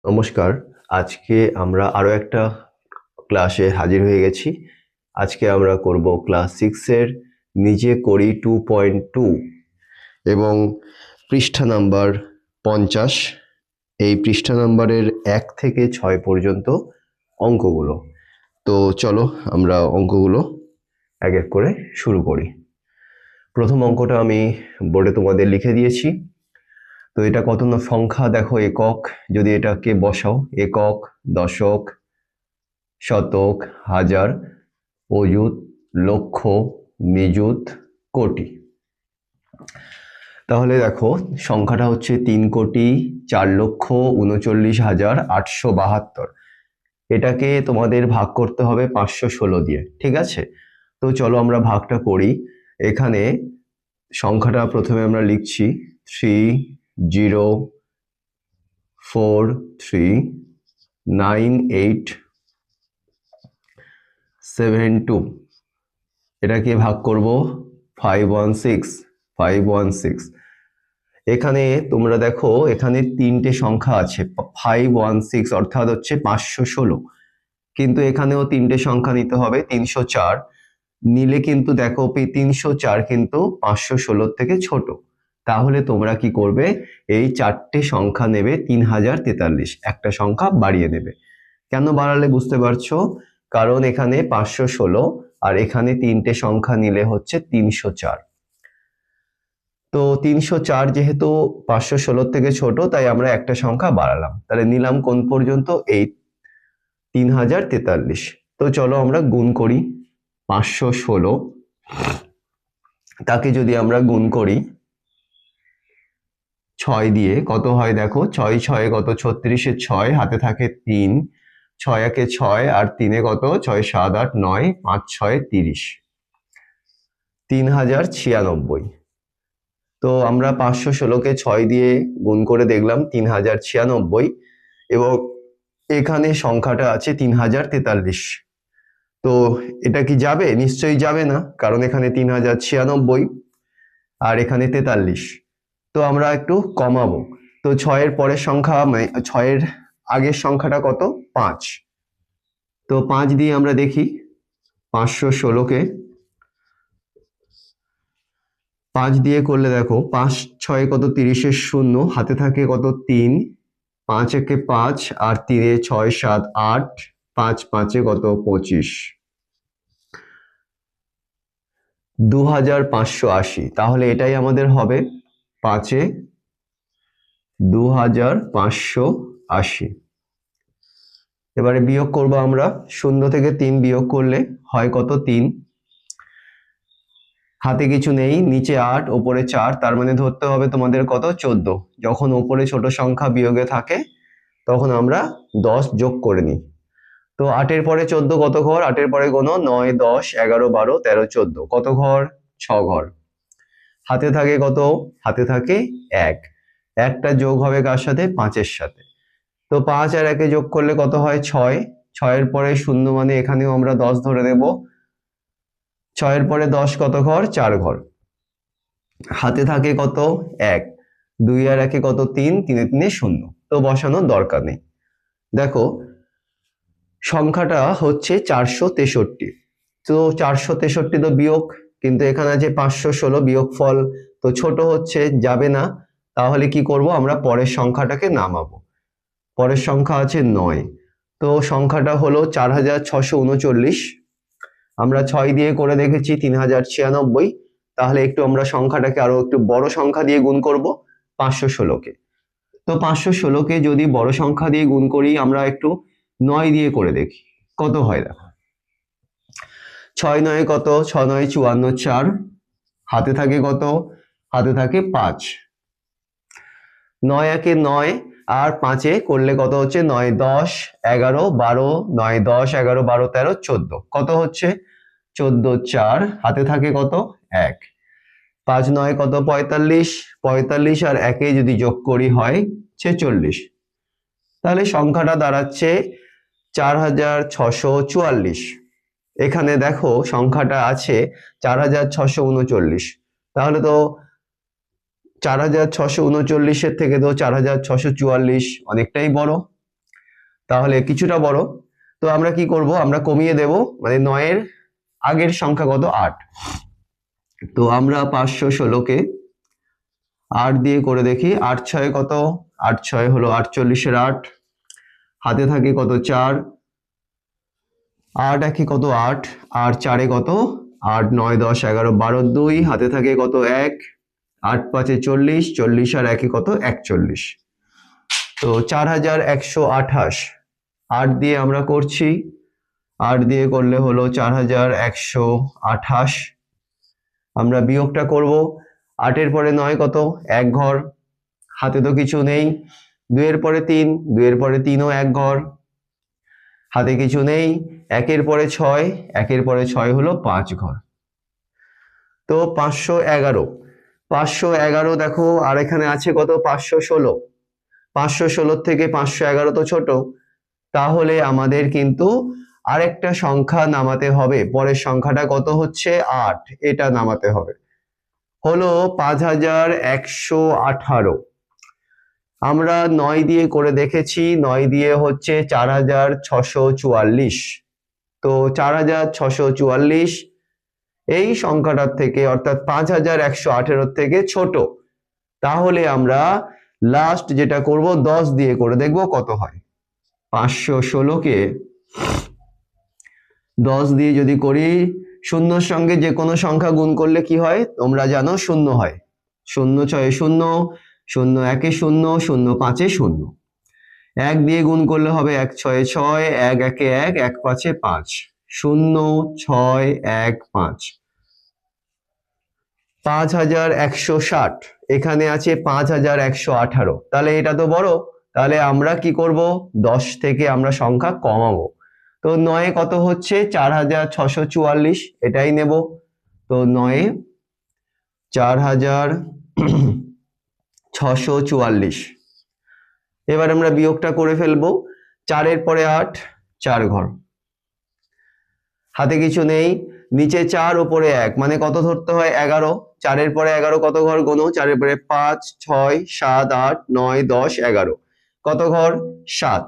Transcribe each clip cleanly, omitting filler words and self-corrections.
নমস্কার। আজকে আমরা আরো একটা ক্লাসে হাজির হয়ে গেছি। আজকে আমরা করব ক্লাস 6 এর নিজে করি 2.2 এবং পৃষ্ঠা নাম্বার 50। এই পৃষ্ঠা নাম্বারের 1 থেকে 6 পর্যন্ত অঙ্কগুলো। তো চলো আমরা অঙ্কগুলো এক এক করে শুরু করি। প্রথম অঙ্কটা আমি বোর্ডে তোমাদের লিখে দিয়েছি। তো এটা কত না সংখ্যা দেখো, একক। যদি এটাকে বসাও, একক, দশক, শতক, হাজার, অযুত, লক্ষ, নিযুত, কোটি। তাহলে দেখো সংখ্যাটা হচ্ছে 3,04,39,872। এটাকে তোমাদের ভাগ করতে হবে 516 দিয়ে, ঠিক আছে? তো চলো আমরা ভাগটা করি। এখানে সংখ্যাটা প্রথমে আমরা লিখছি 3,043,9,8,7,2। এটাকে ভাগ করব 516। এখানে তোমরা দেখো এখানে তিনটে সংখ্যা আছে, 516 অর্থাৎ হচ্ছে 516, কিন্তু এখানেও তিনটে সংখ্যা নিতে হবে। 304 নিলে কিন্তু দেখো 304 কিন্তু 516 থেকে ছোট। তাহলে তোমরা কি করবে, এই চারটে সংখ্যা নেবে 3043, একটা সংখ্যা বাড়িয়ে নেবে। কেন বাড়ালে বুঝতে পারছো? কারণ এখানে 516 আর এখানে তিনটে সংখ্যা নিলে হচ্ছে 304। তো 304 যেহেতু 516 থেকে ছোট, তাই আমরা একটা সংখ্যা বাড়ালাম। তাহলে নিলাম কোন পর্যন্ত? এই 3043। তো চলো আমরা গুণ করি। 516 তাকে যদি আমরা গুণ করি 6 দিয়ে, কত হয় দেখো, 6 6 কত, 36 6, হাতে থাকে 3, 6 1 6 আর 3 কত, 6 7 8 9, 5 6 30, 3096। তো আমরা 516কে 6 দিয়ে গুণ করে দেখলাম 3096, এবং এখানে সংখ্যাটা আছে 3043। তো এটা কি যাবে? নিশ্চয়ই যাবে না, কারণ এখানে 3096 আর এখানে 43। তো আমরা একটু কমাবো। তো 6 পরের সংখ্যা, মানে 6 আগের সংখ্যাটা কত? 5। তো 5 দিয়ে আমরা দেখি 516কে 5 দিয়ে করলে দেখো 5 6 কত, 30 শূন্য, হাতে থাকে কত, 3, 5 1 5 আর 3 6 7 8, 5 5 কত, 25, 2580। তাহলে এটাই আমাদের হবে 5 2580। এবারে বিয়োগ করব আমরা। 0 থেকে 3 বিয়োগ করলে হয় কত, 3। হাতে কিছু নেই, নিচে 8 ওপরে 4, তার মানে ধরতে হবে তোমাদের কত, 14। যখন ওপরে ছোট সংখ্যা বিয়োগে থাকে তখন আমরা 10 যোগ করে নিই। তো 8 এর পরে 14 কত ঘর? 8 এর পরে গোনো, 9 10 11 12 13 14, কত ঘর? 6 ঘর। হাতে থাকে কত? হাতে থাকে 1। একটা যোগ হবে কার সাথে? 5 এর সাথে। তো 5 আর 1 যোগ করলে কত হয়? 6। 6 এর পরে 0, মানে এখানেও আমরা 10 ধরে নেব। 6 এর পরে 10 কত ঘর? 4 ঘর। হাতে থাকে কত? 1। 2 আর 1 কত? 3, 3 3 0। তো বসানোর দরকার নেই। দেখো সংখ্যাটা হচ্ছে 463। তো 463 তো বিয়োগ, কিন্তু এখানে আছে 516, বিয়োগফল তো ছোট হচ্ছে, যাবে না। তাহলে কি করব, আমরা পরের সংখ্যাটাকে নামাবো। পরের সংখ্যা আছে 9। তো সংখ্যাটা হলো 4639। আমরা 6 দিয়ে করে দেখেছি 3096। তাহলে একটু আমরা সংখ্যাটাকে আরো একটু বড় সংখ্যা দিয়ে গুণ করব, 516কে। তো 516কে যদি বড় সংখ্যা দিয়ে গুণ করি, আমরা একটু 9 দিয়ে করে দেখি কত হয়। দেখো 6 9 কত, 6 9 54 4, হাতে থাকে কত? হাতে থাকে 5। 9 1 9 আর 5 করলে কত হচ্ছে? 9 10 11 12, 9 10 11 12 13 14, কত হচ্ছে? 14 4, হাতে থাকে কত? 1। 5 9 কত? 45। 45 আর 1 যদি যোগ করি হয় 46। তাহলে সংখ্যাটা দাঁড়াচ্ছে 4644। এখানে দেখো সংখ্যাটা আছে 4639। তাহলে তো 4639 থেকে তো 4644 অনেকটাই বড়। তাহলে কিছুটা বড়। তো আমরা কি করব, আমরা কমিয়ে দেব, মানে 9-এর আগের সংখ্যা কত 8। তো আমরা 516কে 8 দিয়ে করে দেখি। 8 6 কত, 8 6 হলো 48-এর 8, হাতে থাকে কত 4, 8 1 কত 8, আর 4 কত 8 9 10 11 12 2, হাতে থাকে কত 1, 8 5 40, 40 আর 1 কত 41। তো 4128, 8 দিয়ে আমরা করছি, 8 দিয়ে করলে হলো 4128। আমরা বিয়োগটা করব। 8-এর পরে 9 কত, 1 ঘর, হাতে তো কিছু নেই। 2-এর পরে 3, 2-এর পরে 3ও 1 ঘর, হাতে কিছু নেই। 1-এর পরে 6, 1-এর পরে 6 হলো 5 ঘর। তো 511, 511 দেখো, আর এখানে আছে কত 516, 516 থেকে 511 তো ছোট, তাহলে আমাদের কিন্তু আরেকটা সংখ্যা নামাতে হবে। পরের সংখ্যাটা কত হচ্ছে 8, এটা নামাতে হবে, হলো 5118। আমরা 9 দিয়ে করে দেখেছি, 9 দিয়ে হচ্ছে 4644। তো 4644 এই সংখ্যাটার থেকে, অর্থাৎ 5118 থেকে ছোট। তাহলে আমরা লাস্ট যেটা করব 10 দিয়ে করে দেখব কত হয়। 516কে 10 দিয়ে যদি করি, শূন্যর সঙ্গে যে কোনো সংখ্যা গুণ করলে কি হয় তোমরা জানো, শূন্য হয়। 0 6 0, 0 1 0, 0 5 0। 1 দিয়ে গুণ করলে হবে 1 6 6, 1 1 1, 1 5 5, 0 6 1 5। 5160, এখানে আছে 5118, তাহলে এটা তো বড়। তাহলে আমরা কি করব, 10 থেকে আমরা সংখ্যা কমাবো। তো 9 কত হচ্ছে 4644, এটাই নেব। তো 9 4644। এবার আমরা বিয়োগটা করে ফেলবো। 4-এর পরে 8, 4 ঘর, হাতে কিছু নেই। নিচে 4 উপরে 1, মানে কত ধরতে হয় 11। 4-এর পরে 11 কত ঘর গোনো, 4-এর পরে 5 6 7 8 9 10 11, কত ঘর 7,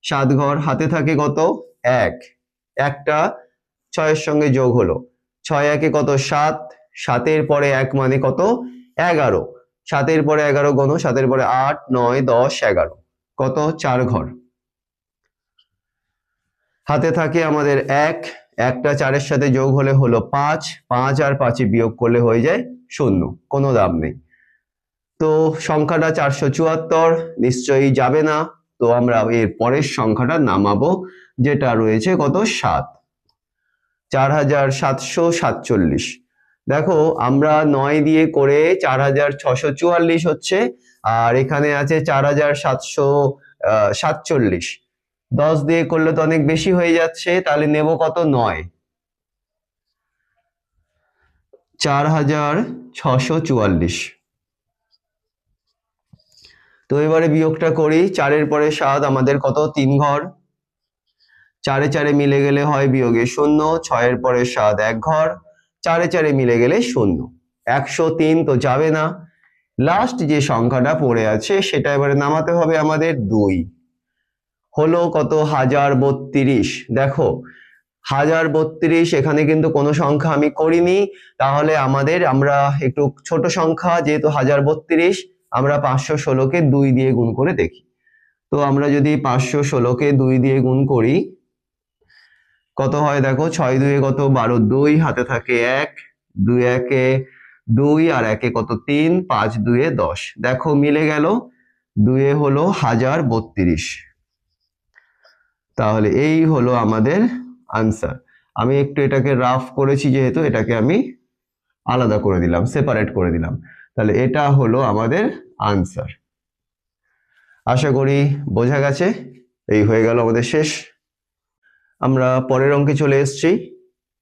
7 ঘর, হাতে থাকে কত 1, একটা 6-এর সঙ্গে যোগ হলো, 6 1 কত 7, 7-এর পরে 1 মানে কত 11, 7-এর পরে 11 গোনো, 7-এর পরে 8 9 10 11, কত 4 ঘর, হাতে থাকে আমাদের 1, একটা 4-এর সাথে যোগ হলে হলো 5, 5 আর 5 বিয়োগ করলে হয়ে যায় 0, কোনো দাম নেই। তো সংখ্যাটা 474 নিশ্চয়ই যাবে না। তো আমরা এর পরের সংখ্যাটা নামাবো, যেটা রয়েছে কত 7, 4747। দেখো আমরা 9 দিয়ে করে 4644 হচ্ছে, আর এখানে আছে 4747। 10 দিয়ে করলে তো অনেক বেশি হয়ে যাচ্ছে, তাহলে নেব কত 9, 4644। তো এবারে বিয়োগটা করি। 4-এর পরে 7, আমাদের কত 3 ঘর, 4 এ 4 মিলে গেলে হয় বিয়োগে 0, 6-এর পরে 7 1 ঘর, 4 এ 4 মিলে গেলে 0, 103 তো যাবে না। লাস্ট যে সংখ্যাটা পড়ে আছে সেটা এবারে নামাতে হবে আমাদের 2, হলো কত 1032। দেখো 1032, এখানে কিন্তু কোনো সংখ্যা আমি করিনি, তাহলে আমরা একটু ছোট সংখ্যা, যেহেতু 1032, আমরা 516কে 2 দিয়ে গুণ করে দেখি। তো আমরা যদি 516কে 2 দিয়ে গুণ করি, কত হয় দেখো, 6 2 কত 12 2, হাতে থাকে 1, 2 1 2 আর 1 কত 3, 5 2 10, দেখো মিলে গেল, 2 হলো 1032। তাহলে এই হলো আমাদের আনসার। আমি একটু এটাকে রাফ করেছি, যেহেতু এটাকে আমি আলাদা করে দিলাম, সেপারেট করে দিলাম। তাহলে এটা হলো আমাদের আনসার। আশা করি বোঝা গেছে। এই হয়ে গেল আমাদের শেষ। আমরা পরের অঙ্কে চলে এসেছি।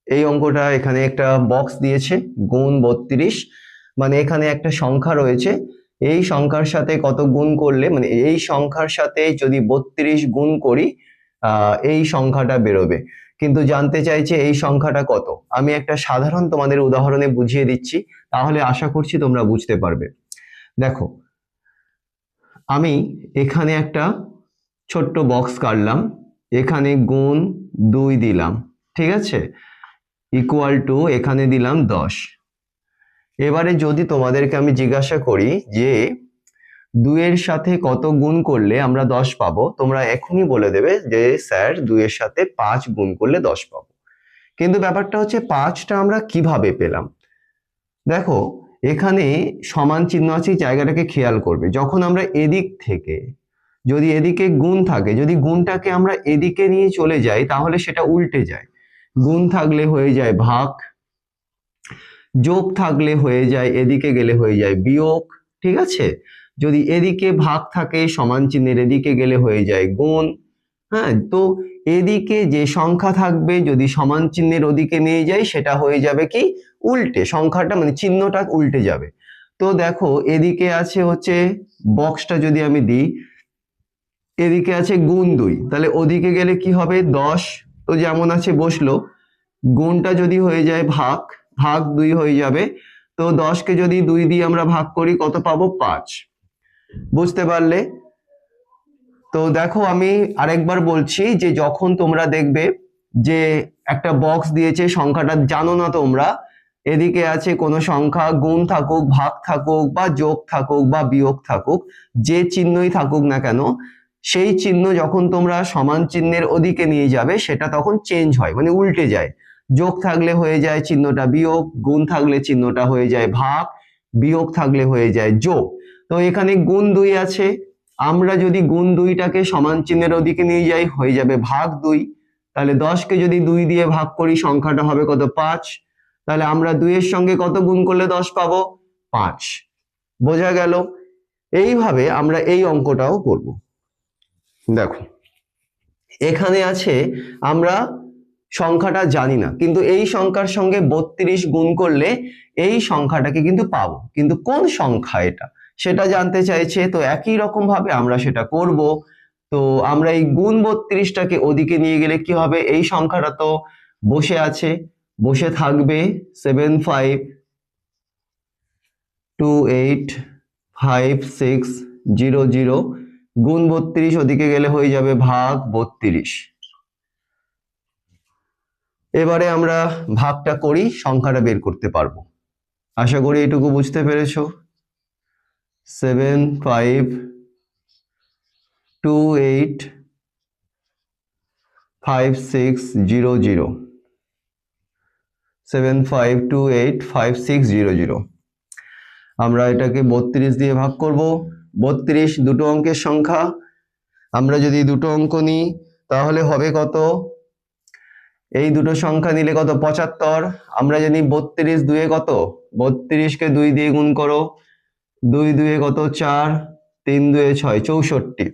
এই অঙ্কটা, এখানে একটা বক্স দিয়েছে গুণ 32, মানে এখানে একটা সংখ্যা রয়েছে, এই সংখ্যার সাথে কত গুণ করলে, মানে এই সংখ্যার সাথে যদি 32 গুণ করি এই সংখ্যাটা বেরোবে। কিন্তু জানতে চাইছে এই সংখ্যাটা কত। আমি একটা সাধারণ তোমাদের উদাহরণে বুঝিয়ে দিচ্ছি, তাহলে আশা করছি তোমরা বুঝতে পারবে। দেখো আমি এখানে একটা ছোট্ট বক্স কাটলাম, এখানে গুণ 2 দিলাম, ঠিক আছে, ইকুয়াল টু এখানে দিলাম 10। এবারে যদি তোমাদেরকে আমি জিজ্ঞাসা করি যে 2 এর সাথে কত গুণ করলে আমরা 10 পাবো, তোমরা এখনই বলে দেবে যে স্যার 2 এর সাথে 5 গুণ করলে 10 পাবো। কিন্তু ব্যাপারটা হচ্ছে 5টা আমরা কিভাবে পেলাম? দেখো এখানে সমান চিহ্ন আছে, জায়গাটাকে খেয়াল করবে। যখন আমরা এদিক থেকে, যদি এদিকে গুণ থাকে, যদি গুণটাকে আমরা এদিকে নিয়ে চলে যাই তাহলে সেটা উল্টে যায়। গুণ থাকলে হয়ে যায় ভাগ, যোগ থাকলে হয়ে যায়, এদিকে গেলে হয়ে যায় বিয়োগ, ঠিক আছে। যদি এদিকে ভাগ থাকে সমান চিহ্নের এদিকে গেলে হয়ে যায় গুণ। হ্যাঁ, তো এদিকে যে সংখ্যা থাকবে যদি সমান চিহ্নের ওদিকে নিয়ে যাই সেটা হয়ে যাবে কি উল্টে, সংখ্যাটা মানে চিহ্নটা উল্টে যাবে। তো দেখো এদিকে আছে হচ্ছে বক্সটা যদি আমি দিই, এদিকে আছে গুণ 2, তাহলে ওদিকে গেলে কি হবে 10, তো যেমন আছে বসলো। গুণটা যদি হয়ে যায় ভাগ, ভাগ 2 হয়ে যাবে। তো 10কে যদি 2 দিয়ে আমরা ভাগ করি কত পাবো? 5। বুঝতে পারলে? তো দেখো আমি আরেকবার বলছি যে যখন তোমরা দেখবে যে একটা বক্স দিয়েছে, সংখ্যাটা জানো না তোমরা, এদিকে আছে কোনো সংখ্যা, গুণ থাকুক, ভাগ থাকুক, বা যোগ থাকুক, বা বিয়োগ থাকুক, যে চিহ্নই থাকুক না কেন, সেই চিহ্ন যখন তোমরা সমান চিহ্নের ওদিকে নিয়ে যাবে সেটা তখন চেঞ্জ হয়, মানে উল্টে যায়। যোগ থাকলে হয়ে যায় চিহ্নটা বিয়োগ, গুণ থাকলে চিহ্নটা হয়ে যায় ভাগ, বিয়োগ থাকলে হয়ে যায় যোগ। তো এখানে গুণ 2 আছে, আমরা যদি গুণ 2টাকে সমান চিহ্নের ওদিকে নিয়ে যাই হয়ে যাবে ভাগ 2। তাহলে 10কে যদি 2 দিয়ে ভাগ করি সংখ্যাটা হবে কত? 5। তাহলে আমরা 2 এর সঙ্গে কত গুণ করলে 10 পাবো? 5। বোঝা গেল? এইভাবে আমরা এই অঙ্কটাও করব। দেখো এখানে আছে আমরা সংখ্যাটা জানি না, কিন্তু এই সংখ্যার সঙ্গে 32 গুণ করলে এই সংখ্যাটাকে কিন্তু পাবো, কিন্তু কোন সংখ্যা এটা সেটা জানতে চাইছে। তো একই রকম ভাবে আমরা সেটা করব। তো আমরা এই গুণ 32টাকে ওদিকে নিয়ে গেলে কি হবে? এই সংখ্যাটা তো বসে আছে, বসে থাকবে 75285600, গুণ 32 ওদিকে গেলে হয়ে যাবে ভাগ 32। এবারে আমরা ভাগটা করি, সংখ্যাটা বের করতে পারবো। আশা করি এটুকু বুঝতে পেরেছো। 75285600, 75285600, আমরা এটাকে 32 দিয়ে ভাগ করব। 32 দুটো অঙ্কের সংখ্যা, আমরা যদি দুটো অঙ্ক নিই তাহলে হবে কত? এই দুটো সংখ্যা নিলে কত? 75। আমরা জানি 32 দুয়ে কত? 32কে 2 দিয়ে গুণ করো, 2 দুয়ে কত? 4, 3 দুয়ে 6, 64।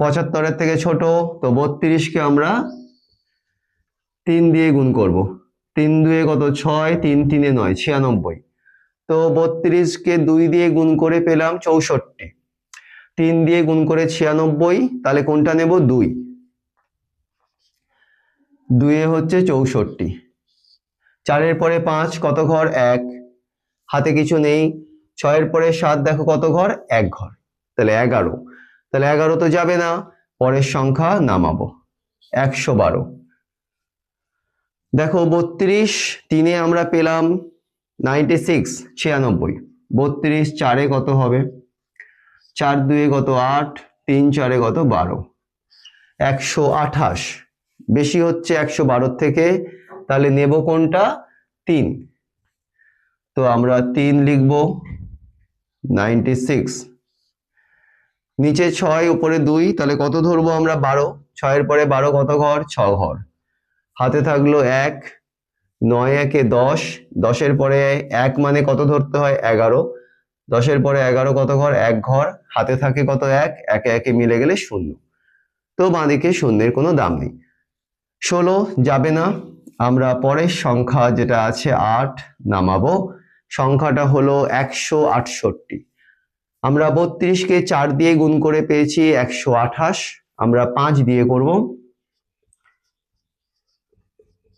75-এর থেকে ছোট, তো 32কে আমরা 3 দিয়ে গুণ করব, 3 দুয়ে কত? 6, 3 3-এ 9, 96। তো 32কে 2 দিয়ে গুণ করে পেলাম 64, 3 দিয়ে গুণ করে 96, তাহলে কোনটা নেব? 2। 2 হচ্ছে 64। 4-এর পরে 5 কত ঘর? 1, হাতে কিছু নেই। 6-এর পরে 7 দেখো কত ঘর? 1 ঘর, তাহলে 11। তাহলে 11 তো যাবে না, পরের সংখ্যা নামাবো 112। দেখো 32 3-এ আমরা পেলাম 96, 96। 32 4-এ কত হবে? 4 2-এ কত? 8, 3 4-এ কত? 12, 128। বেশি হচ্ছে 112 থেকে, তাহলে নেব কোনটা? 3। তো আমরা 3 লিখব, 96। নিচে 6 উপরে 2, তাহলে কত ধরবো আমরা? 12। 6-এর পরে 12 কত ঘর? 6 ঘর, হাতে থাকলো 1, 9 1-এ 10, 10-এর পরে 1 মানে কত ধরতে হয়? 11। 10-এর পরে 11 কত ঘর? 1 ঘর, হাতে থাকে কত? 1, 1 1-এ মিলে গেলে 0। তো বাঁদিকে শূন্যের কোনো দাম নেই। 16 যাবে না, আমরা পরের সংখ্যা যেটা আছে 8 নামাবো। সংখ্যাটা হলো 168। আমরা 32কে 4 দিয়ে গুণ করে পেয়েছি 128, আমরা 5 দিয়ে করব।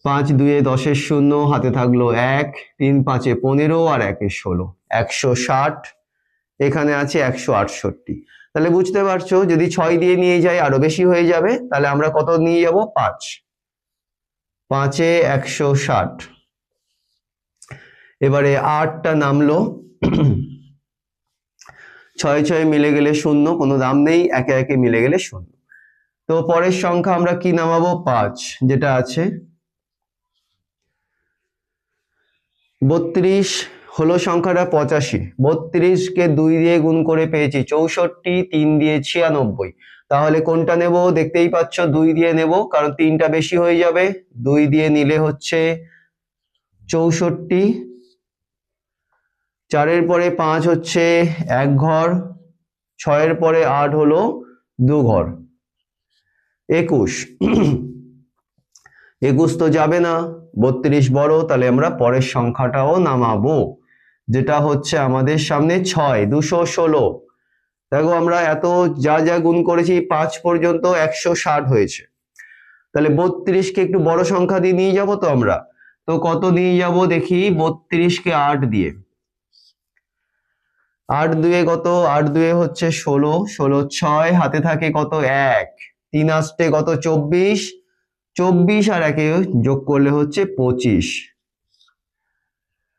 5 2-এ 10-এর 0, হাতে থাকলো 1, 3 5-এ 15 আর 1-এ 16, 160। এখানে আছে 168। তাহলে বুঝতে পারছো যদি 6 দিয়ে নিয়ে যাই আরো বেশি হয়ে যাবে, তাহলে আমরা কত নিয়ে যাব 5, 5 এ 160। এবারে 8টা নামলো, 6 6 মিলে গেলে 0, কোনো দাম নেই, একে একে মিলে গেলে 0। তো পরের সংখ্যা আমরা কি নামাবো 5, যেটা আছে 32 হলো সংখ্যাটা 85। 32 কে 2 দিয়ে গুণ করে পেয়েছি 64, 3 দিয়ে 96। তাহলে কোনটা নেব দেখতেই পাচ্ছ, 2 দিয়ে নেব, কারণ 3টা বেশি হয়ে যাবে। 2 দিয়ে নিলে হচ্ছে 64, 4 এর পরে 5 হচ্ছে 1 ঘর, 6 এর পরে 8 হলো 2 ঘর, 21। 21 তো যাবে না, 32 বড়, তাহলে আমরা পরের সংখ্যাটাও নামাবো, যেটা হচ্ছে আমাদের সামনে 6, 216। দেখো আমরা এত যা যা গুণ করেছি 5 পর্যন্ত 160 হয়েছে। তাহলে 32 কে একটু বড় সংখ্যা দিয়ে নিয়ে যাব তো আমরা, তো কত নিয়ে যাব দেখি, 32 কে 8 দিয়ে, 8 দুয়ে কত, 8 দুয়ে হচ্ছে 16, 16 6, হাতে থাকে কত 1, 3 আসতে কত 24, 24 আর একে যোগ করলে হচ্ছে 25,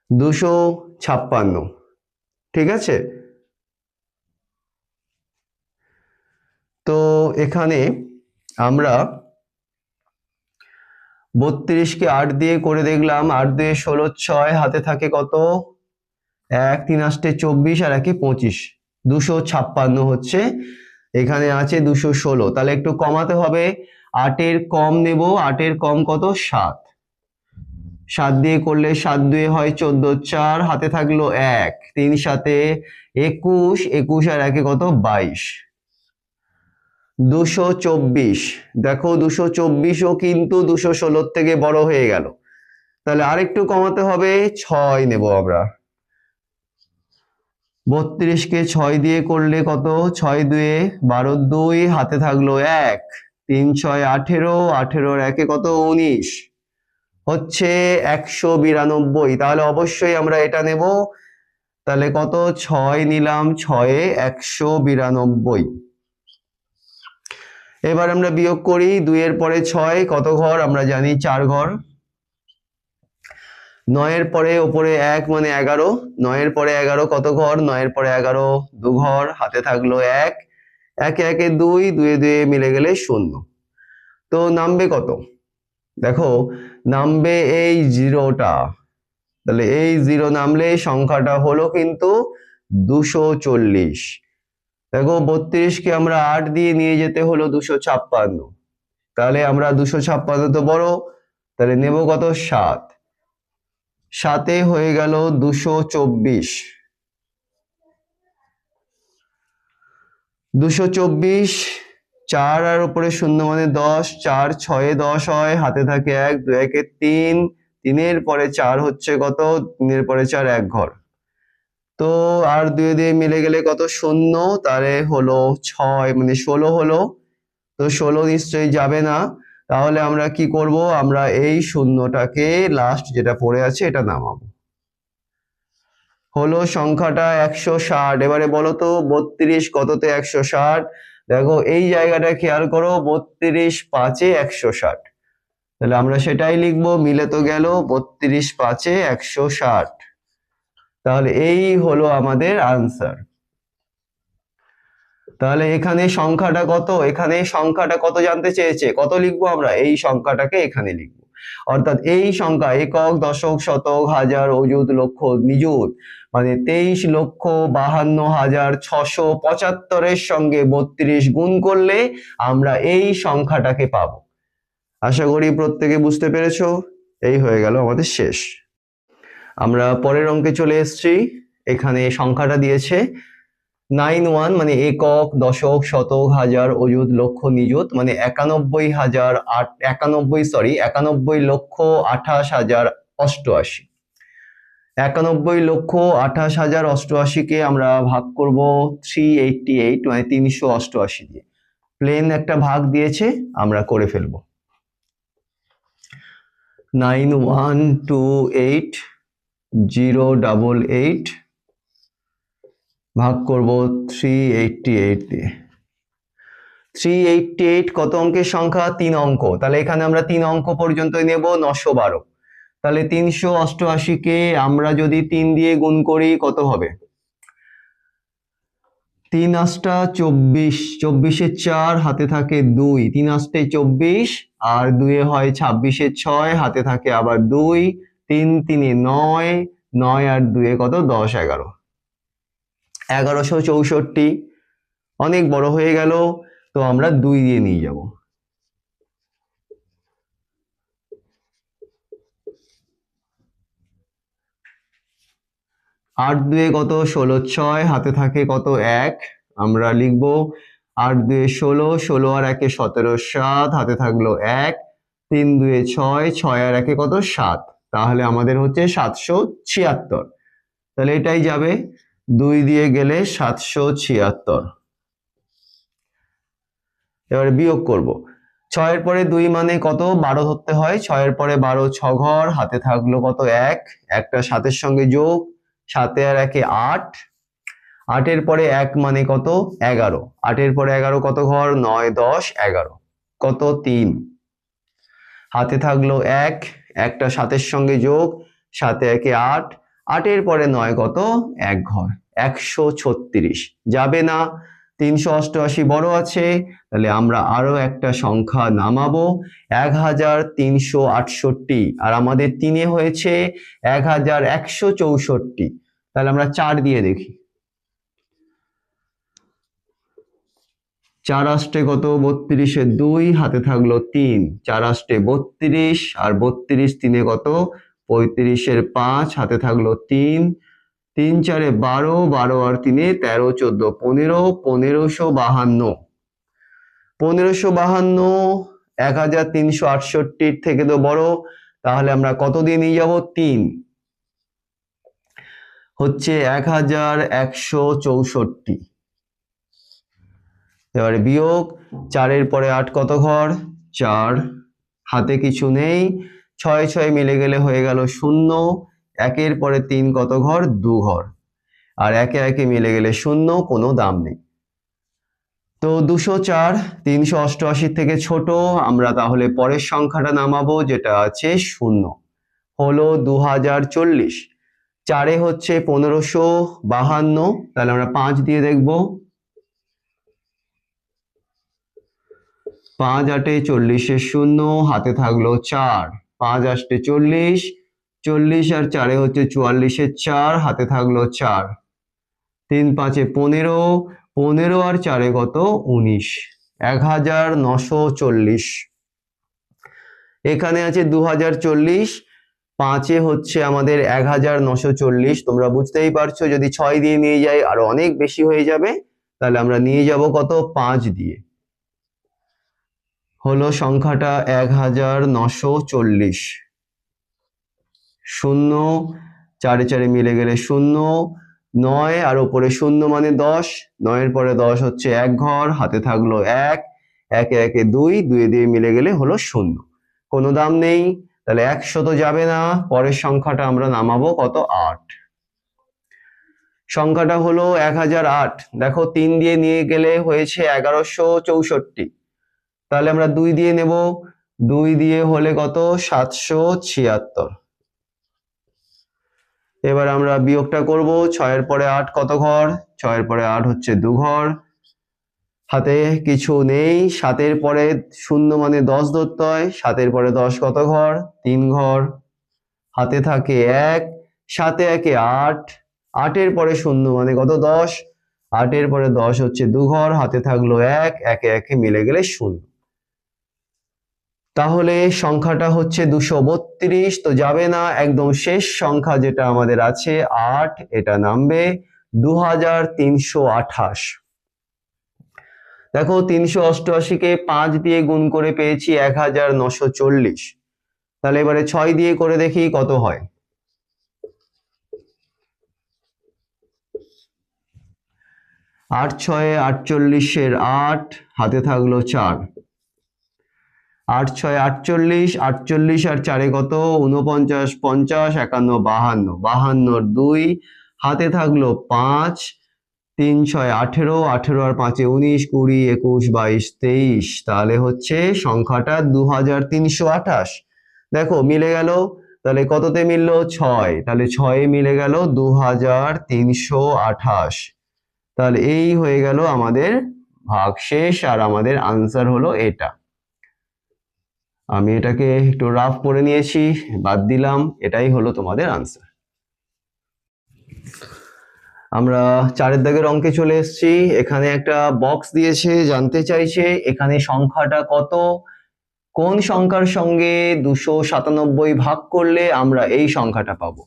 256। ঠিক আছে, তো এখানে আমরা 32 কে 8 দিয়ে করে দেখলাম, 8 দুয়ে 16, 6, হাতে থাকে কত 1, 3 আসতে 24 আর একে 25, 256 হচ্ছে। এখানে আছে 216, তাহলে একটু কমাতে হবে, 8 এর কম নেব, 8 এর কম কত 7, 7 দিয়ে করলে 7 দুয়ে হয় 14, 4 হাতে থাকলো 1, 3 সাথে 21, 21 আর একে কত 22, 224। দেখো 224ও কিন্তু 216 থেকে বড় হয়ে গেল, তাহলে আরেকটু কমাতে হবে, 6 নেব আমরা। 32 কে 6 দিয়ে করলে কত, 6 দুয়ে 12, 2 হাতে থাকলো 1, 3 6 18, 18 আর একে কত 19, হচ্ছে 192। তাহলে অবশ্যই আমরা এটা নেব, তাহলে কত 6 নিলাম, 6 এ 192। এবার আমরা বিয়োগ করি, 2 এর পরে 6 কত ঘর আমরা জানি 4 ঘর, 9 এর পরে উপরে 1 মানে 11, 9 এর পরে 11 কত ঘর, 9 এর পরে 11 2 ঘর, হাতে থাকলো 1, একে একে 2, 2 2 মিলে গেলে 0। তো নামবে কত, দেখো নামবে এই 0টা, তাহলে এই 0 নামলে সংখ্যাটা হলো কিন্তু 240। দেখো 32 কে আমরা 8 দিয়ে নিয়ে যেতে হলো 256, তাহলে আমরা 256 তো বড়, তাহলে নেব কত 7, 7 হয়ে গেল 224, 224, 4 আর উপরে 0 মানে 10, 4 6 10 হয়, হাতে থাকে 1, 2 1 3, 3 এর পরে 4 হচ্ছে কত, 3 এর পরে 4 1 ঘর, তো আর 2 দিয়ে মিলে গেলে কত 0, তাহলে হলো 6 মানে 16 হলো, তো 16 নিশ্চয়ই যাবে না, তাহলে আমরা কি করব, আমরা এই শূন্যটাকে লাস্ট যেটা পড়ে আছে এটা নামাবো, হলো সংখ্যাটা 160। এবারে বলো তো 32 কততে 160, দেখো এই জায়গাটা খেয়াল করো, 32 5 এ 160, তাহলে আমরা সেটাই লিখবো, মিলে তো গেল 32 5 এ 160, তাহলে এই হলো আমাদের আনসার। তাহলে এখানে সংখ্যাটা কত, এখানে সংখ্যাটা কত জানতে চেয়েছে, কত লিখবো আমরা, এই সংখ্যাটাকে এখানে লিখবো, অর্থাৎ এই সংখ্যা একক দশক শতক হাজার অযুত লক্ষ নিযুত মানে 23,52,675 এর সঙ্গে 32 গুণ করলে আমরা এই সংখ্যাটাকে পাবো। আশা করি প্রত্যেকে বুঝতে পেরেছো। এই হয়ে গেল আমাদের শেষ। আমরা পরের অঙ্কে চলে এসেছি, এখানে সংখ্যাটা দিয়েছে 91 মানে একক দশক শতক হাজার অযুত লক্ষ নিযুত মানে 91,28,88,88 91,28,88 কে আমরা ভাগ করব 388 মানে 388 দিয়ে, প্লেন একটা ভাগ দিয়েছে আমরা করে ফেলবো। 9128,088 ভাগ করব 388 দিয়ে। 388 কত অঙ্কের সংখ্যা? 3 অঙ্ক। তাহলে এখানে আমরা 3 অঙ্ক পর্যন্ত নেব 912। তাহলে 388 কে আমরা যদি 3 দিয়ে গুণ করি কত হবে? 3 আষ্টা 24, 24 4 হাতে থাকে 2, 3 আষ্টে 24 আর 2 হয় 26 6 হাতে থাকে আবার 2, 3 3 9, 9 আর 2 কত? 10 11, 1164। অনেক বড় হয়ে গেল, তো আমরা 2 দিয়ে নিয়ে যাব। 8 2 কত? 16 6 হাতে থাকে কত? 1, আমরা লিখব 8 2 16, 16 আর 1 17 7 হাতে থাকলো 1, 3 2 6, 6 আর 1 কত? 7। তাহলে আমাদের হচ্ছে 776। তাহলে এটাই যাবে, 2 দিয়ে গেলে 776। এবারে বিয়োগ করব। 6 এর পরে 2 মানে কত? 12 ধরতে হয়। 6 এর পরে 12 6 ঘর, হাতে থাকলো কত? 1, একটা 7 সঙ্গে যোগ, 7 আর 1 8, 8 এর পরে 1 মানে কত? 11, 8 এর পরে 11 কত ঘর? 9 10 11, কত? 3, হাতে থাকলো 1, একটা 7 সঙ্গে যোগ, 7 1 8, 8 এর পরে 9 কত? 1 ঘর, 136। যাবে না, 388 বড় আছে, তাহলে আমরা আরো একটা সংখ্যা নামাবো, 1368। আর আমাদের 3 এ হয়েছে 1164। তাহলে আমরা 4 দিয়ে দেখি। 4 আষ্টে কত? 32 এ 2 হাতে থাকলো 3, 4 আষ্টে 32 আর 32 3 কত? 35 এর 5 হাতে থাকলো 3, 3 4 12, 12 আর 3 13 14 15, 1552। 1552 1368 থেকে তো বড়, তাহলে আমরা কত দিয়ে নিয়ে যাব? 3, হচ্ছে 1164। এবারে বিয়োগ, 4 এর পরে 8 কত ঘর? 4, হাতে কিছু নেই, 6 6 মিলে গেলে হয়ে গেল 0, 1 এর পরে 3 কত ঘর? 2 ঘর, আর 1 1 মিলে গেলে 0, কোনো দাম নেই। তো 204 388 থেকে ছোট, আমরা তাহলে পরের সংখ্যাটা নামাবো, যেটা আছে 0, হলো 2040। 4 এ হচ্ছে 1552, তাহলে আমরা 5 দিয়ে দেখবো। 5 8 40 এর 0, হাতে থাকলো 4, 5 8 40, 40 আর 4 হচ্ছে 44 এর 4, হাতে থাকলো 4, 3 5 15, 15 আর 4 কত? 19, 1940। এখানে আছে 2040, 5 এ হচ্ছে আমাদের 1940। তোমরা বুঝতেই পারছো, যদি 6 দিয়ে নিয়ে যাই আরো অনেক বেশি হয়ে যাবে, তাহলে আমরা নিয়ে যাব কত? 5 দিয়ে। হলো সংখ্যাটা 1940। 0 4 4 মিলে গেলে 0, 9 আর উপরে 0 মানে 10, 9 এর পরে 10 হচ্ছে 1 ঘর, হাতে থাকলো 1, 1 1 2, 2 দিয়ে মিলে গেলে হলো 0, কোনো দাম নেই। তাহলে 100 তো যাবে না, পরের সংখ্যাটা আমরা নামাবো কত? 8। সংখ্যাটা হলো 1008। দেখো 3 দিয়ে নিয়ে গেলে হয়েছে 1164, তাহলে আমরা 2 দিয়ে নেব, 2 দিয়ে হলে কত? 776। এবার আমরা বিয়োগটা করব। 6 এর পরে 8 কত ঘর? 6 এর পরে 8 হচ্ছে 2 ঘর, হাতে কিছু নেই, 7 এর পরে 0 মানে 10 ধরতে হয়, 7 এর পরে 10 কত ঘর? 3 ঘর, হাতে থাকে 1, 7 1 8, 8 এর পরে 0 মানে কত? 10, 8 এর পরে 10 হচ্ছে 2 ঘর, হাতে থাকলো 1, 1 1 মিলে গেলে 0। তাহলে সংখ্যাটা হচ্ছে 232, তো যাবে না, একদম শেষ সংখ্যা যেটা আমাদের আছে 8, এটা নামবে 2328। দেখো 388 কে 5 দিয়ে গুণ করে পেয়েছি 1940। তাহলে এবারে 6 দিয়ে করে দেখি কত হয়। 8 6 48 এর 8, হাতে থাকলো 4, 8 6 48, 48 আর 4 কত? 49 50 51 52, 52 এর 2, হাতে থাকলো 5, 3 6 18, 18 আর 5 19, 20, 21, 22, 23, তাহলে হচ্ছে সংখ্যাটা 2328। দেখো মিলে গেল। তাহলে কততে মিললো? 6। তাহলে 6 মিলে গেল 2328। তাহলে এই হয়ে গেল আমাদের ভাগশেষ, আর আমাদের আনসার হলো এটা। আমি এটাকে একটু রাফ করে নিয়েছি, বাদ দিলাম, এটাই হলো তোমাদের আনসার। আমরা 4 দাগের অঙ্কে চলে এসেছি। এখানে একটা বক্স দিয়েছে, জানতে চাইছে এখানে সংখ্যাটা কত, কোন সংখ্যার সঙ্গে 297 ভাগ করলে আমরা এই সংখ্যাটা পাবো।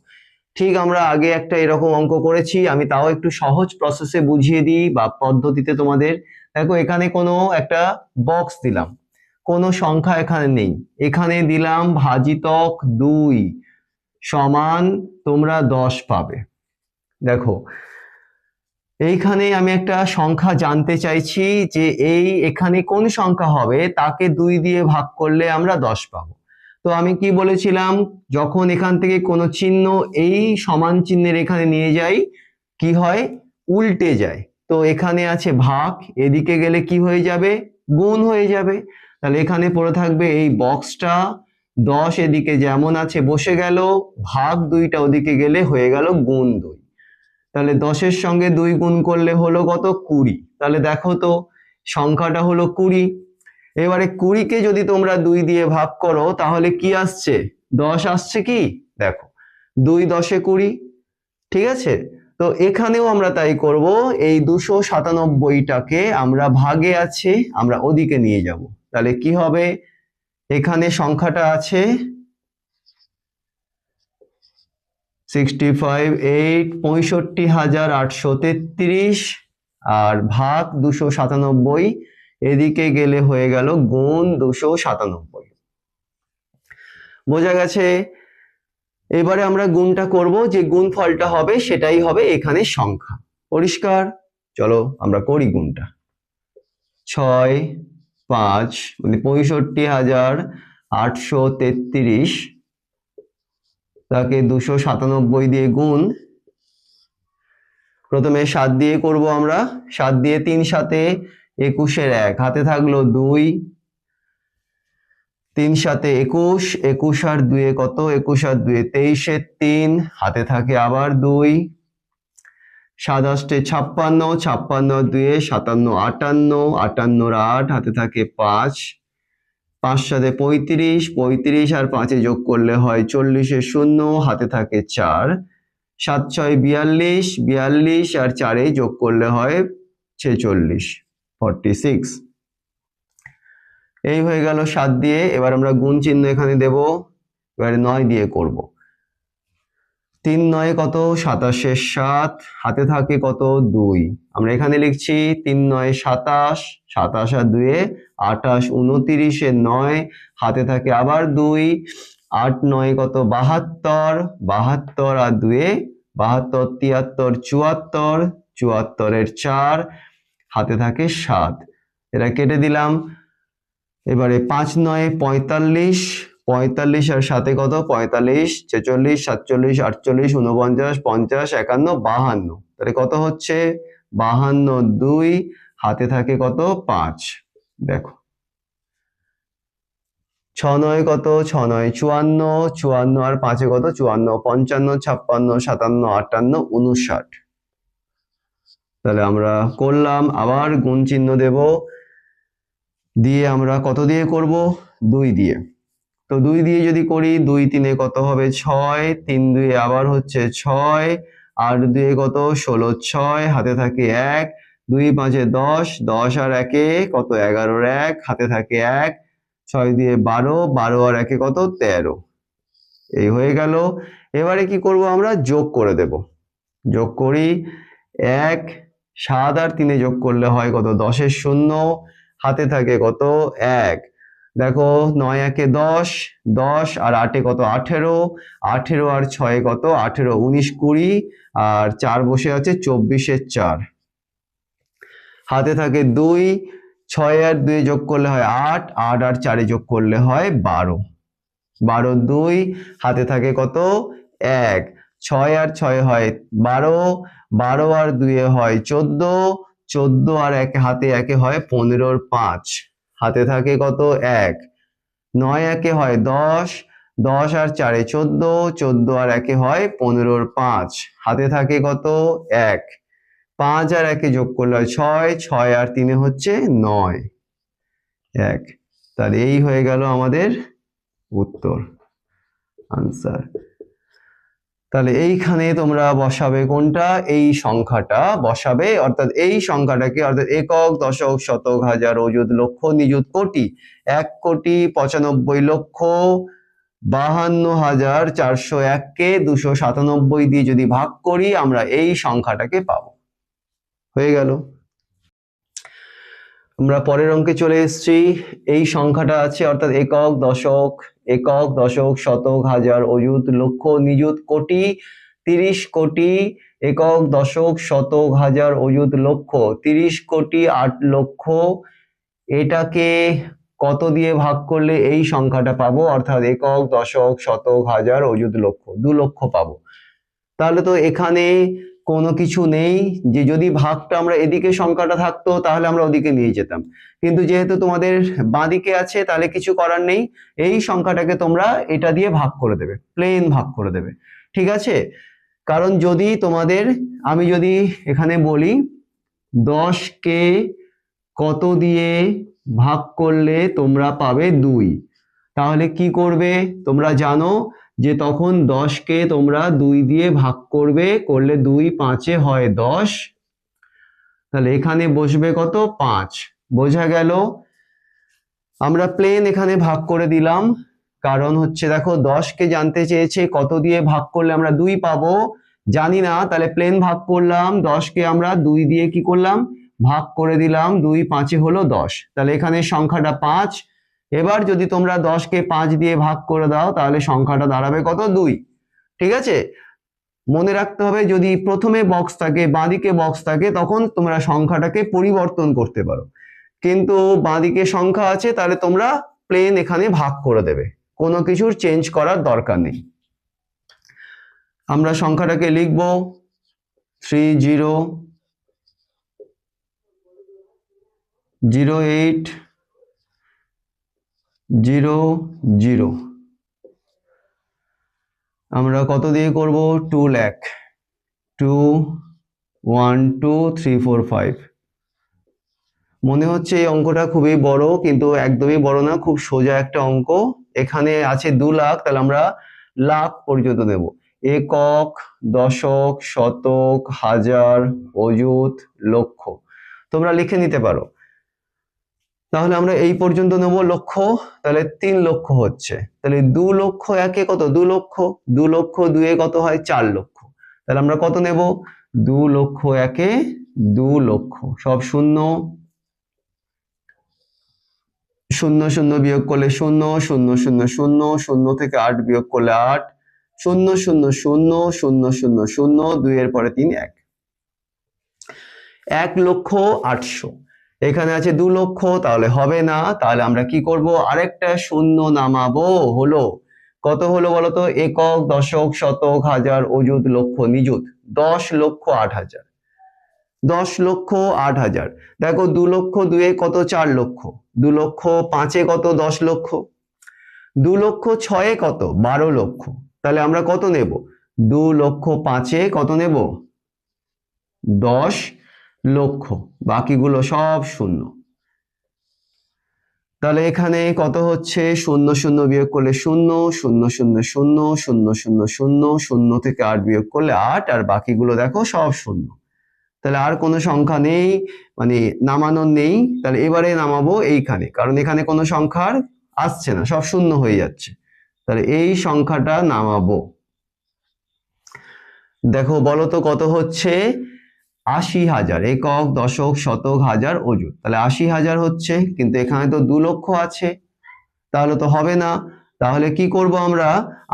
ঠিক আমরা আগে একটা এরকম অঙ্ক করেছি, আমি তাও একটু সহজ প্রসেসে বুঝিয়ে দিই বা পদ্ধতিতে তোমাদের। দেখো এখানে কোনো একটা বক্স দিলাম, কোনো সংখ্যা এখানে নেই, এখানে দিলাম ভাজিতক 2 সমান তোমরা 10 পাবে। দেখো এইখানে আমি একটা সংখ্যা জানতে চাইছি যে এখানে কোন সংখ্যা হবে তাকে 2 দিয়ে ভাগ করলে আমরা 10 পাবো। তো আমি কি বলেছিলাম, যখন এখান থেকে কোনো চিহ্ন এই সমান চিহ্নের এখানে নিয়ে যাই কি হয়? উল্টে যায়। তো এখানে আছে ভাগ, এদিকে গেলে কি হয়ে যাবে? গুণ হয়ে যাবে। তাহলে এখানে পড়ে থাকবে এই বক্সটা 10 এদিকে যেমন আছে বসে গেল, ভাগ 2টা ওদিকে গেলে হয়ে গেল গুণ 2। তাহলে 10-এর সঙ্গে 2 গুণ করলে হলো কত? 20। তাহলে দেখো তো সংখ্যাটা হলো 20। এবারে 20কে যদি তোমরা 2 দিয়ে ভাগ করো তাহলে কি আসছে? 10 আসছে কি? দেখো 2 10 এ 20, ঠিক আছে? তো এখানেও আমরা তাই করব, এই 297টাকে আমরা ভাগে আছে আমরা ওদিকে নিয়ে যাব। তাহলে কি হবে? এখানে সংখ্যাটা আছে 65,833, আর ভাগ 297, এদিকে গেলে হয়ে গেল গুণ 297। বোঝা গেছে? এবারে আমরা গুণটা করব, যে গুণফলটা হবে সেটাই হবে এখানে সংখ্যা। পরিষ্কার? চলো আমরা করি গুণটা। 6 5 মানে 65,833 তাকে 297 দিয়ে গুণ। প্রথমে 7 দিয়ে করব আমরা। 7 দিয়ে 3 7 21-এর 1 হাতে থাকলো 2, 3 7 21, 21 আর 2 কত? 21 আর 2 23-এর 3 হাতে থাকে আবার 2, 7 8 56, 56 আর 2 57 58, 58 আর 8 হাতে থাকে 5, 5 7 35, 35 আর 5 যোগ করলে হয় 40-এর 0 হাতে থাকে 4, 7 6 42, 42 আর 4 যোগ করলে হয় 46, 46। এই হয়ে গেল 7 দিয়ে। এবার আমরা গুণ চিহ্ন এখানে দেব, এবারে 9 দিয়ে করব। 3 9 কত? 27-এর 7 হাতে থাকে কত? 2। আমরা এখানে লিখছি 3 9 27, 27 আর 2 28, 29-এর 9 হাতে থাকে আবার 2, 8 9 কত? 72, 72 আর 2 72, 73, 74, 74-এর 4 হাতে থাকে 7। এটা কেটে দিলাম। এবারে 5 9 45, 45 আর 7 কত? 45, 46, 47, 48, 49, 50, 51, 52। তাহলে কত হচ্ছে? 52 2 হাতে থাকে কত? 5। দেখো 6 9 কত? 6 9 54, 54 আর 5 কত? 54, 55, 56, 57, 58, 59। তাহলে আমরা করলাম, আবার গুণ চিহ্ন দেব, দিয়ে আমরা কত দিয়ে করব? 2 দিয়ে। তো 2 দিয়ে যদি করি 2 3 কত হবে? 6, 3 2 আবার হচ্ছে 6, 8 2 কত? 16, 6 হাতে থাকে 1, 2 5 10, 10 আর 1 কত? 11-এর 1 হাতে থাকে 1, 6 দিয়ে 12, 12 আর 1 কত? 13। এই হয়ে গেল। এবারে কি করব? আমরা যোগ করে দেব। যোগ করি, 1 7 আর 3 যোগ করলে হয় কত? 10-এর 0 হাতে থাকে কত? 1। দেখো 9 1 10, 10 আর 8 কত? 18, 18 আর 6 কত? 18, 19 20 আর 4 বসে আছে 24-এর 4 হাতে থাকে 2, 6 আর 2 যোগ করলে হয় 8, 8 আর 4 যোগ করলে হয় 12, 12 2 হাতে থাকে কত? 1। 6 আর 6 হয় 12, 12 আর 2 হয় 14, 14 আর হাতে একে হয় 15 র 5, হাতে থাকে কত 1, 9 একে হয় 10, 10 আর 4 14, 14 আর একে হয় 15 র 5, হাতে থাকে কত 1, 5 আর একে যোগ করলে হয় 6, 6 আর 3 হচ্ছে 9, 1। তাহলে এই হয়ে গেল আমাদের উত্তর, আনসার। তাহলে এইখানে তোমরা বসাবে কোনটা, এই সংখ্যাটা বসাবে, অর্থাৎ এই সংখ্যাটাকে, অর্থাৎ একক, দশক, শতক, হাজার, অযুত, লক্ষ, নিযুত, কোটি, 1,95,52,401 কে 297 দিয়ে যদি ভাগ করি আমরা এই সংখ্যাটাকে পাবো। হয়ে গেল। আমরা পরের অঙ্কে চলে এসেছি। এই সংখ্যাটা আছে, অর্থাৎ একক, দশক, শতক, হাজার, অযুত, লক্ষ, নিযুত, কোটি, 30 কোটি, একক, দশক, শতক, হাজার, অযুত, লক্ষ, 30 কোটি 8 লক্ষ। এটাকে কত দিয়ে ভাগ করলে এই সংখ্যাটা পাবো, অর্থাৎ একক, দশক, শতক, হাজার, অযুত, লক্ষ, 2 লক্ষ পাবো। তাহলে তো এখানে কোনো কিছু নেই, যে যদি ভাগটা আমরা এদিকে সংখ্যাটা থাকতো তাহলে আমরা ওদিকে নিয়ে যেতাম, কিন্তু যেহেতু তোমাদের বাঁদিকে আছে তাহলে কিছু করার নেই, এই সংখ্যাটাকে তোমরা এটা দিয়ে ভাগ করে দেবে, প্লেন ভাগ করে দেবে, ঠিক আছে। কারণ যদি তোমাদের, আমি যদি এখানে বলি 10 কে কত দিয়ে ভাগ করলে তোমরা পাবে 2, তাহলে কি করবে তোমরা জানো যে তখন 10 কে তোমরা 2 দিয়ে ভাগ করবে, করলে 2 5 হয় 10, তাহলে এখানে বসবে কত 5, বোঝা গেল। আমরা প্লেন এখানে ভাগ করে দিলাম, কারণ হচ্ছে দেখো 10 কে জানতে চেয়েছে কত দিয়ে ভাগ করলে আমরা 2 পাবো, জানি না, তাহলে প্লেন ভাগ করলাম, 10 কে আমরা 2 দিয়ে কি করলাম ভাগ করে দিলাম, 2 5 হলো 10, তাহলে এখানে সংখ্যাটা 5। এবার যদি তোমরা 10 কে 5 দিয়ে ভাগ করে দাও তাহলে সংখ্যাটা দাঁড়াবে কত 2, ঠিক আছে। মনে রাখতে হবে যদি প্রথমে বক্স থাকে, বাঁদিকে বক্স থাকে, তখন তোমরা সংখ্যাটাকে পরিবর্তন করতে পারো, কিন্তু বাঁদিকে সংখ্যা আছে তাহলে তোমরা প্লেন এখানে ভাগ করে দেবে, কোনো কিছুর চেঞ্জ করার দরকার নেই। আমরা সংখ্যাটাকে লিখব 300800। আমরা কত দিয়ে করব 2 লাখ, 2 1 2 3 4 5। মনে হচ্ছে এই অঙ্কটা খুবই বড়, কিন্তু একদমই বড় না, খুব সোজা একটা অঙ্ক। এখানে আছে 2 লাখ, তাহলে আমরা লাখ পর্যন্ত নেব, একক, দশক, শতক, হাজার, অযুত, লক্ষ, তোমরা লিখে নিতে পারো। তাহলে আমরা এই পর্যন্ত নেব লক্ষ, তাহলে 3 লক্ষ হচ্ছে, তাহলে 2 লক্ষ একে কত 2 লক্ষ, 2 লক্ষ 2 এ কত হয় 4 লক্ষ, তাহলে আমরা কত নেব 2 লক্ষ একে 2 লক্ষ, সব শূন্য, 0 0 বিয়োগ করলে 0, 0 0 0, 0 থেকে 8 বিয়োগ করলে 8, 0 0 0 0 0 0, 2 এর পরে 3 1, 1,08,000। এখানে আছে 2 লক্ষ, তাহলে হবে না, তাহলে আমরা কি করব আরেকটা শূন্য নামাবো, হলো কত হলো বলো তো, একক, দশক, শতক, হাজার, অযুত, লক্ষ, নিযুত, 10,08,000, 10,08,000। দেখো 2 লক্ষ 2 এ কত 4 লক্ষ, 2 লক্ষ 5 এ কত 10 লক্ষ, 2 লক্ষ 6 এ কত 12 লক্ষ, তাহলে আমরা কত নেব 2 লক্ষ 5 এ কত নেব 10 লক্ষ, বাকিগুলো সব শূন্য। তাহলে এখানে কত হচ্ছে 0 0 বিয়োগ করলে 0, 0 0 0, 0 0 0, 0 থেকে 8 বিয়োগ করলে 8, আর বাকিগুলো দেখো সব শূন্য। তাহলে আর কোনো সংখ্যা নেই, মানে নামানোর নেই, তাহলে এবারে নামাবো এইখানে, কারণ এখানে কোনো সংখ্যার আসছে না, সব শূন্য হয়ে যাচ্ছে, তাহলে এই সংখ্যাটা নামাবো। দেখো বলো তো কত হচ্ছে 80,000, একক, দশক, শতক, হাজার, অযুত, তাহলে 80,000 হচ্ছে, কিন্তু এখানে তো 2 লক্ষ আছে, তাহলে তো হবে না। তাহলে কি করব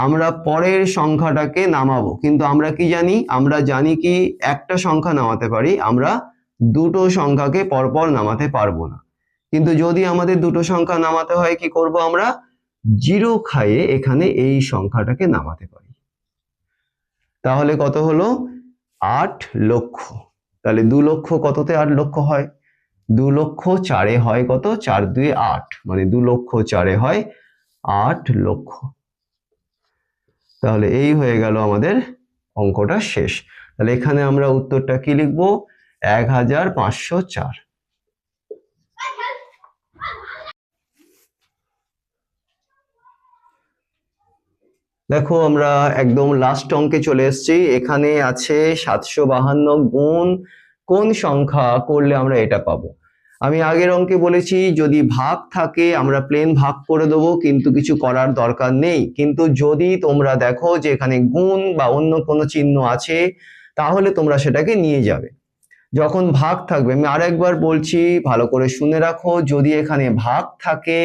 আমরা পরের সংখ্যাটাকে নামাবো, কিন্তু আমরা কি জানি, আমরা জানি কি একটা সংখ্যা নামাতে পারি, আমরা দুটো সংখ্যাকে পরপর নামাতে পারবো না। কিন্তু যদি আমাদের দুটো সংখ্যা নামাতে হয় কি করব, আমরা 0 খাইয়ে এখানে এই সংখ্যাটাকে নামাতে পারি। তাহলে কত হলো 8 লক্ষ। তাহলে 2 লক্ষ কততে 8 লক্ষ হয়? 2 লক্ষ 4-এ হয় কত? 4 2 8, মানে 2 লক্ষ 4-এ হয় 8 লক্ষ। তাহলে এই হয়ে গেল আমাদের অঙ্কটা শেষ। তাহলে এখানে আমরা উত্তরটা কি লিখবো? 1504। দেখো আমরা একদম লাস্ট অঙ্কে চলে এসেছি। এখানে আছে 752 গুণ কোন সংখ্যা করলে আমরা এটা পাবো। আমি আগের অঙ্কে বলেছি যদি ভাগ থাকে আমরা প্লেন ভাগ করে দেবো, কিন্তু কিছু করার দরকার নেই। কিন্তু যদি তোমরা দেখো যে এখানে গুণ বা অন্য কোনো চিহ্ন আছে তাহলে তোমরা সেটাকে নিয়ে যাবে। যখন ভাগ থাকবে, আমি আরেকবার বলছি ভালো করে শুনে রাখো, যদি এখানে ভাগ থাকে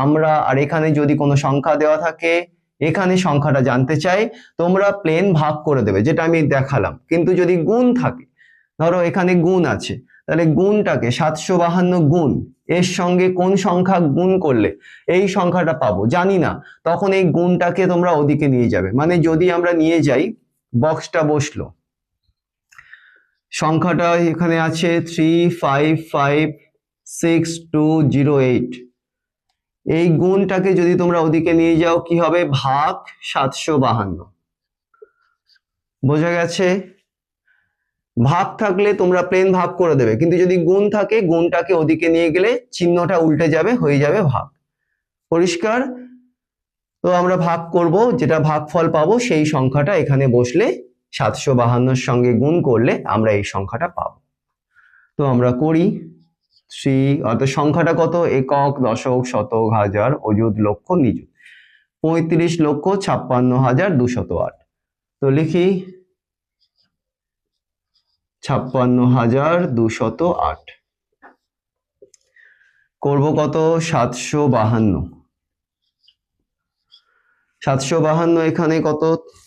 আমরা, আর এখানে যদি কোনো সংখ্যা দেওয়া থাকে, এখানে সংখ্যাটা জানতে চাই, তোমরা প্লেন ভাগ করে দেবে যেটা আমি দেখালাম। কিন্তু যদি গুণ থাকে, ধরো এখানে গুণ আছে, তাহলে গুণটাকে 752 গুণ এর সঙ্গে কোন সংখ্যা গুণ করলে এই সংখ্যাটা পাবো জানি না, তখন এই গুণটাকে তোমরা ওদিকে নিয়ে যাবে। মানে যদি আমরা নিয়ে যাই, বক্সটা বসলো, সংখ্যাটা এখানে আছে 3556208, এই গুণটাকে যদি তোমরা ওদিকে নিয়ে যাও কি হবে? ভাগ 752। বোঝা গেছে? ভাগ থাকলে তোমরা প্লেন ভাগ করে দেবে, কিন্তু যদি গুণ থাকে গুণটাকে ওদিকে নিয়ে গেলে চিহ্নটা উল্টে যাবে, হয়ে যাবে ভাগ। পরিষ্কার? তো আমরা ভাগ করব, যেটা ভাগফল পাবো সেই সংখ্যাটা এখানে বসলে 752-র সঙ্গে গুণ করলে আমরা এই সংখ্যাটা পাবো। তো আমরা করি। অর্থাৎ সংখ্যাটা কত? একক, দশক, শতক, হাজার, অযুত, লক্ষ, নিযুত। 35,56,208। তো লিখি 56,208। করব কত? 752। 752 এখানে কত?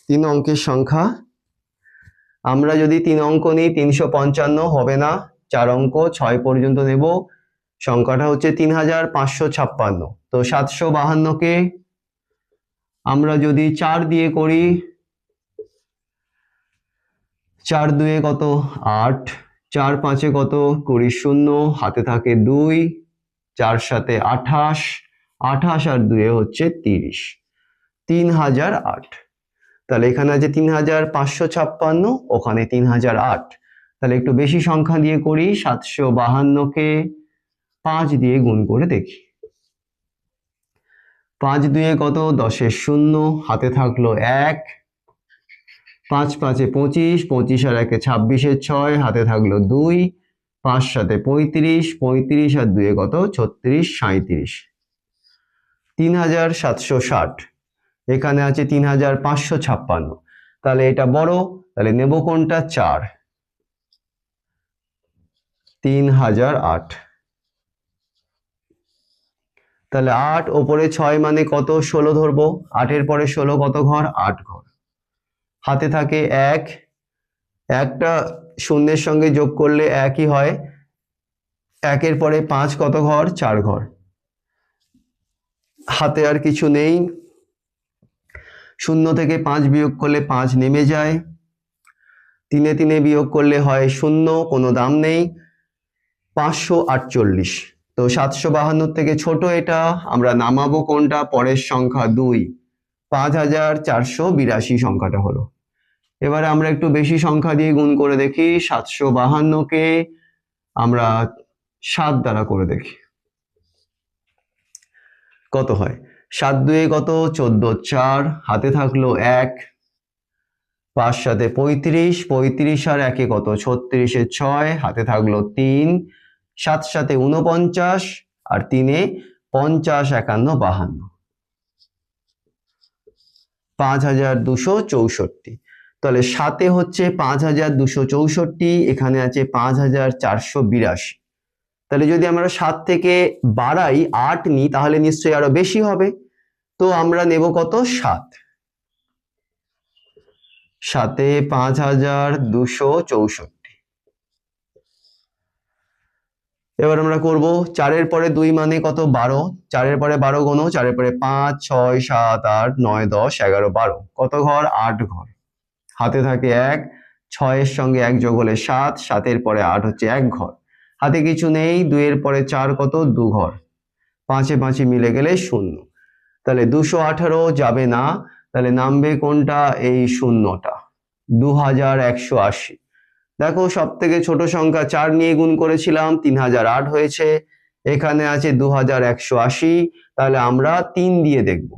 3 অঙ্কের সংখ্যা। আমরা যদি 3 অঙ্ক নিই 355 হবে না, 4 অঙ্ক 6 পর্যন্ত নেব। সংখ্যাটা হচ্ছে 3556। তো 752কে আমরা যদি 4 দিয়ে করি, 4 2 কত? 8, 4 5 কত? 20, 0 হাতে থাকে 2, 4 7 28, 28 আর 2 হচ্ছে 30, 3008। তাহলে এখানে আছে 3556, ওখানে 3008। তাহলে একটু বেশি সংখ্যা দিয়ে করি, 752কে 5 দিয়ে গুণ করে দেখি। 5 2 কত? 10 0 হাতে থাকলো 1, 5 5 25, 25 আর 1 26, 6 হাতে থাকলো 2, 5 7 35, 35 আর 2 কত? 36, 37, 3760। এখানে আছে 3556। তাহলে এটা বড়, তাহলে নেব কোনটা? 4, 3008। তাহলে 8 ওপরে 6 মানে কত? 16 ধরবো। 8 এর পরে 16 কত ঘর? 8 ঘর। হাতে থাকে 1, একটা শূন্যের সঙ্গে যোগ করলে একই হয়। 1 এর পরে 5 কত ঘর? 4 ঘর। হাতে আর কিছু নেই, 0 থেকে 5 বিয়োগ করলে 5 নেমে যায়, 3 3 বিয়োগ করলে হয় 0, কোনো দাম নেই, 548। তো 752 থেকে ছোট এটা, আমরা নামাবো কোনটা? পরের সংখ্যা 2, 5482 সংখ্যাটা হলো। এবারে আমরা একটু বেশি সংখ্যা দিয়ে গুণ করে দেখি। 752কে আমরা 7 দ্বারা করে দেখি কত হয়। 7 2 কত? 14, 4 হাতে থাকলো 1, 5 7 35, 35 আর 1 কত? 36, 6 হাতে থাকলো 3, 7 7 49 আর 3 50, 51, 52, 5264। তাহলে 7 হচ্ছে 5264, এখানে আছে 5482। তাহলে যদি আমরা 7 থেকে বাড়াই 8 নিই তাহলে নিশ্চয়ই আরো বেশি হবে। তো আমরা নেব কত? 7। 7 5264। এবার আমরা করব 4 এর পরে 2 মানে কত? 12, 4 এর পরে 12 গোনো, 4 এর পরে 5 6 7 8 9 10 11 12, কত ঘর? 8 ঘর। হাতে থাকে 1, 6 এর সঙ্গে 1 যোগ হলে 7, 7 এর পরে 8 হচ্ছে 1 ঘর, হাতে কিছু নেই, 2 এর পরে 4 কত 2 ঘর, 5 এ 5 মিলে গেলে 0। তাহলে 218 যাবে না, তাহলে নামবে কোনটা, এই শূন্যটা, 2180। দেখো সব থেকে ছোট সংখ্যা 4 নিয়ে গুণ করেছিলাম, 3008 হয়েছে, এখানে আছে 2180, তাহলে আমরা 3 দিয়ে দেখব,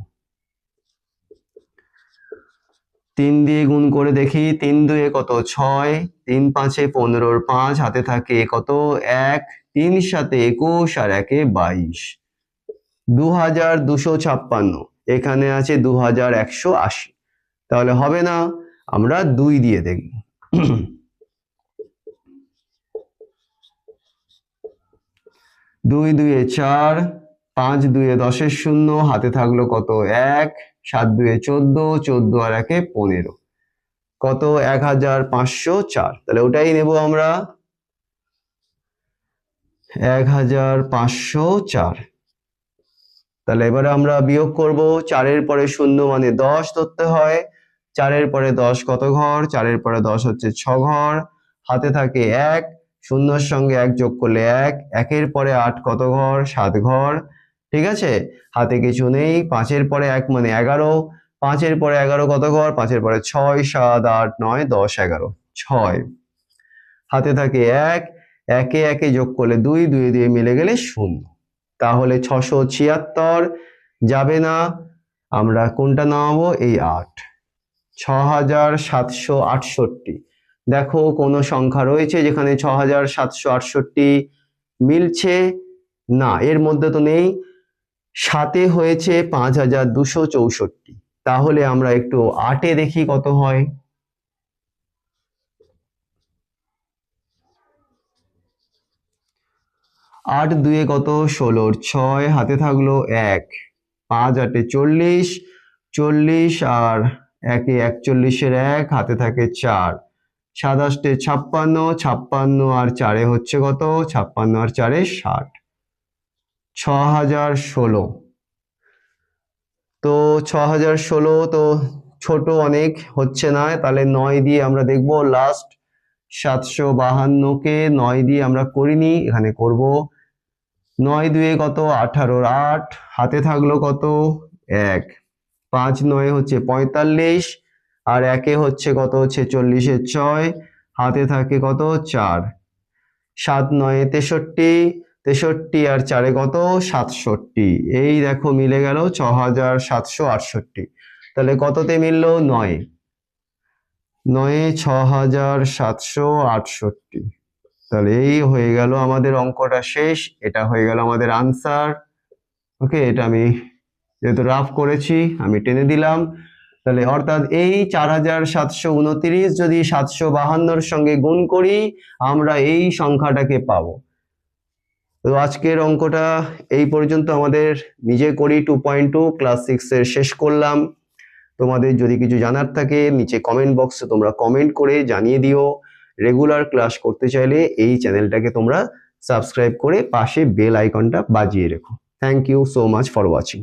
3 দিয়ে গুণ করে দেখি, 3 2 কত 6, 3 5 15 5, হাতে থাকে কত 1, 3 7 21 আর 1 22, 2256, এখানে আছে 2180, তাহলে হবে না, আমরা 2 দিয়ে দেখব। 2 2 4, 5 2 10 0, হাতে থাকলো কত 1, 7 2 14, 14 আর 1 15, কত 1504, তাহলে ওটাই নেব আমরা, 1504। তাহলে এবারে আমরা বিয়োগ করব, 4 এর পরে 0 মানে 10 ধরতে হয়, 4 এর পরে 10 কত ঘর, 4 এর পরে 10 হচ্ছে 6 ঘর, হাতে থাকে 1, 0 এর সঙ্গে 1 যোগ করলে 1, 1 এর পরে 8 কত ঘর, 7 ঘর, ঠিক আছে, হাতে কিছু নেই, 5 এর পরে 1 মানে 11, 5 এর পরে 11 কত ঘর, 5 এর পরে 6 7 8 9 10 11, 6, হাতে থাকে 1, 1 এ 1 যোগ করলে 2, 2 দিয়ে মিলে গেলে 0, তাহলে 676 যাবে না, আমরা কোনটা নামাবো, এই 8, 6768। দেখো কোনো সংখ্যা রয়েছে যেখানে 6768 মিলছে না, এর মধ্যে তো নেই, সাথে হয়েছে 5264, তাহলে আমরা একটু 8 এ দেখি কত হয়। 8 2 কত 16, 6, হাতে থাকলো 1, 5 8 40, 40 আর 1 41 এর 1, হাতে থাকে 4, 7 8 56, 56 আর 4 হচ্ছে কত, 56 আর 4 60, 6016। তো 6016 তো ছোট অনেক হচ্ছে না, তাহলে 9 দিয়ে আমরা দেখব লাস্ট, 752 কে 9 দিয়ে আমরা করিনি, এখানে করব, 9 2 কত 18 8, হাতে থাকলো কত 1, 5 9 হচ্ছে 45 আর 1 হচ্ছে কত 46 এর 6, হাতে থাকে কত 4, 7 9 63, 63 আর 4 কত 67, এই দেখো মিলে গেল 6768, তাহলে কততে মিললো 9, 9 6768, তাহলে এই হয়ে গেল আমাদের অঙ্কটা শেষ, এটা হয়ে গেল আমাদের আনসার। ওকে, এটা আমি যেহেতু রাফ করেছি আমি টেনে দিলাম, তাহলে অর্থাৎ এই 4729 যদি 752 সঙ্গে গুণ করি আমরা এই সংখ্যাটাকে পাবো। তো আজকের অঙ্কটা এই পর্যন্ত, আমাদের নিজে করি 2.2 ক্লাস 6 এর শেষ করলাম। তোমাদের যদি কিছু জানার থাকে নিচে কমেন্ট বক্সে তোমরা কমেন্ট করে জানিয়ে দিও। রেগুলার ক্লাস করতে চাইলে এই চ্যানেলটাকে তোমরা সাবস্ক্রাইব করে পাশে বেল আইকনটা বাজিয়ে রেখো। Thank you so much for watching.